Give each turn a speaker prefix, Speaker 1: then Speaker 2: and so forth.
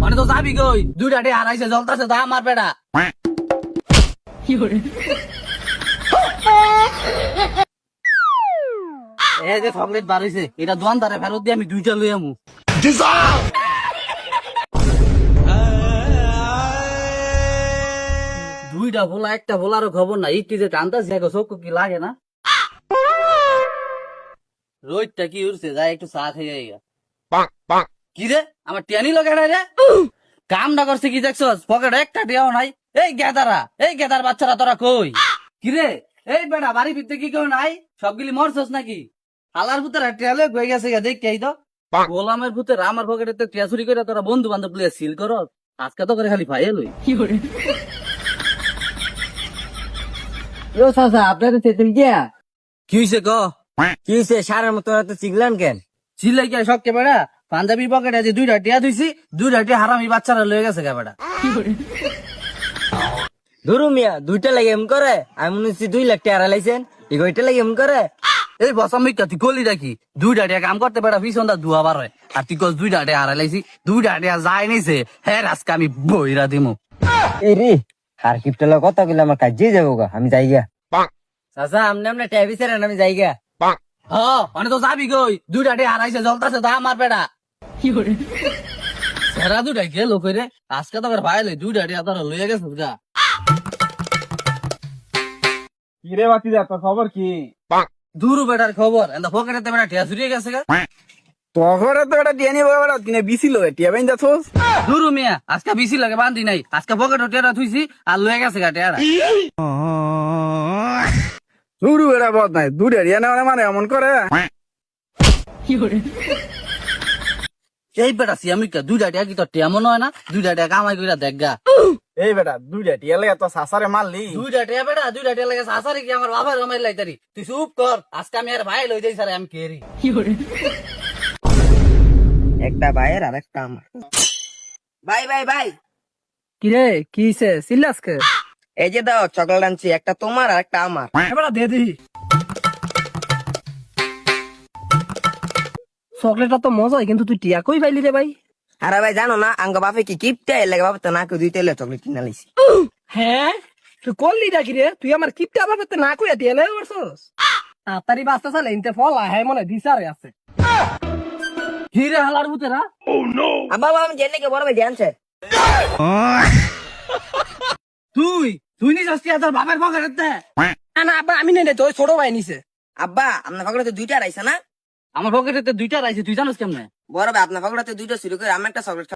Speaker 1: মানে তো যাবি কই? দুইটা ডে হারাইছে, জ্বলতাছে তা আমার বেটা। এই যে চকলেট বার হইছে, এটা দোকানদারে ফেরত দিয়ে আমি দুইটা লই আমু। দুইটা ভোলা, একটা ভোলারও খবর না। ইটি যে টানতাছে চোখ কি লাগে না? রোজটা কি উঠছে, যাই একটু চা খেয়ে আইগা। কি রে, আমার টেনি লগাড়া রে? কামটা করছে কি দেখছস? পকেটে একটা টিয়াও নাই। এই গেদারা, এই গেদার বাচ্চারা তোরা কই? কি রে, এই বেটা বাড়ি ফিরতে কি কেউ নাই? সবগুলি মরছস নাকি? হালার ভূতের টিয়ালে গই গেছে গা, দেখতে আই তো। গোলামের ভূতের আমার পকেটে তো টিয়া চুরি করে তোরা বন্ধু বান্ধব লিয়ে সিল কর। আজকে তো করে খালি ভাইয়ে লই।
Speaker 2: ও চাচা আপনার তেতুল গিয়া
Speaker 1: কি হইছে ক?
Speaker 2: কি হয়েছে সারের মতো এত চিগলেন কেন?
Speaker 1: চিল্লাই কি সব কে বেড়া? পাঞ্জাবির পকেটে যে দুইটা টিয়া ধুইছি, দুইটা টিয়া হারামি বাচ্চারা লয়ে গেছে গা বেটা।
Speaker 2: ধরু মিয়া দুইটা লাগে এমন করে, আমি মনে হচ্ছি 2 লাখ টাকা লাইছেন এগোইটা লাগে এমন করে।
Speaker 1: এই বসামিকা তুই কলি রাখি, দুইটা টিয়া কাম করতে বেড়া পিছনটা ধুয়া বার হয়। আর তুই কস দুইটা টিয়া হারাই লাইছি, দুইটা টিয়া যায় নিছে। হ্যাঁ আজকে আমি বইরা দিমু।
Speaker 2: এই রে আর কিপটালা কথা কইলে আমার কাজে যাবো গা, আমি যাই গা। চাচা আমনে আমনে ট্যাবি সেরেন, আমি যাই গা।
Speaker 1: মানে তো যাবি কই? দুইটা টিয়া হারাইছে, জ্বলতাছে তা আমার বেটা। সেরা দুইটা গেল কইরে, আজকে তো ভাই লই দুইটা টিয়া তোরা লইয়া গেছে যা।
Speaker 3: কি রে বাতি দা, তোর খবর কি?
Speaker 1: দূর বেটার খবর, এন্দা পকেটে বেটা টিয়া চুরিয়ে গেছে গা।
Speaker 3: তখরে তো এটা টিয়া নিয়ে বেড়া কিনে বিসি লো টিয়া বাইন যাচ্ছস।
Speaker 1: দূর মিয়া, আজকে বেশি লাগে বান্ধি নাই। আজকে পকেটে টিয়াটা থুইছি আর লইয়া গেছে গা টিয়াটা।
Speaker 3: শুরু এটা বদ নাই, দুটা টিয়া নেওয়া মানে এমন করে।
Speaker 1: এই বেটা সিয়ামিকা, দুইটা টিয়া কি তোর টিয়া মনে হয় না? দুইটা টিয়া কামাই কইরা দেখ গা।
Speaker 3: এই বেটা দুইটা টিয়া লেগে তো সাসারে মারলি।
Speaker 1: দুইটা টিয়া বেটা, দুইটা টিয়া লাগে আসারি কি আমার বাবার রমাই লাইতারি। তুই চুপ কর, আজকে আমি আর ভাই লই যাই স্যার, আমি কেরি।
Speaker 2: একটা ভাইয়ের আর একটা আমার। ভাই ভাই ভাই,
Speaker 1: কিরে কি হইছে? সিল্লাসকে
Speaker 2: এই যে দাও চকলেট আনছি, একটা তোমার আর একটা আমার।
Speaker 1: এবারে দে দিই। চকলেটটা তো মজা, কিন্তু তুই টিয়া কই পাইলি রে ভাই?
Speaker 2: আরে ভাই জানো না আঙ্গ বাপে কি কিপটা এর লাগে, বাপে তো না কেউ 2 চকলেট কিনা লাইছি।
Speaker 1: হ্যাঁ তুই করলি নাকি রে? তুই আমার কিপটা বাবা না কইয়া দিয়ে লাই করছস। তাড়াতাড়ি বাস্তা চালে ইনতে ফল আয় মনে দিছারে আছে। কি রে হালার ভূতেরা?
Speaker 2: আব্বা বাবা আমি জেনে কে বড় ভাই জানছে।
Speaker 1: তুই তুই নিস আজকে তোর বাপের পকেটে? না আব্বা আমি নেই, তোর ছোট ভাই নিছে।
Speaker 2: আব্বা আপনার পকেটে তো 2টা রাইছে না?
Speaker 1: আমার পকেটে দুইটা রাইছে, তুই জানোস কেমনে?
Speaker 2: বড় ভাই আপনার পকেটে 2টা শুরু করে আমি একটা চকলেট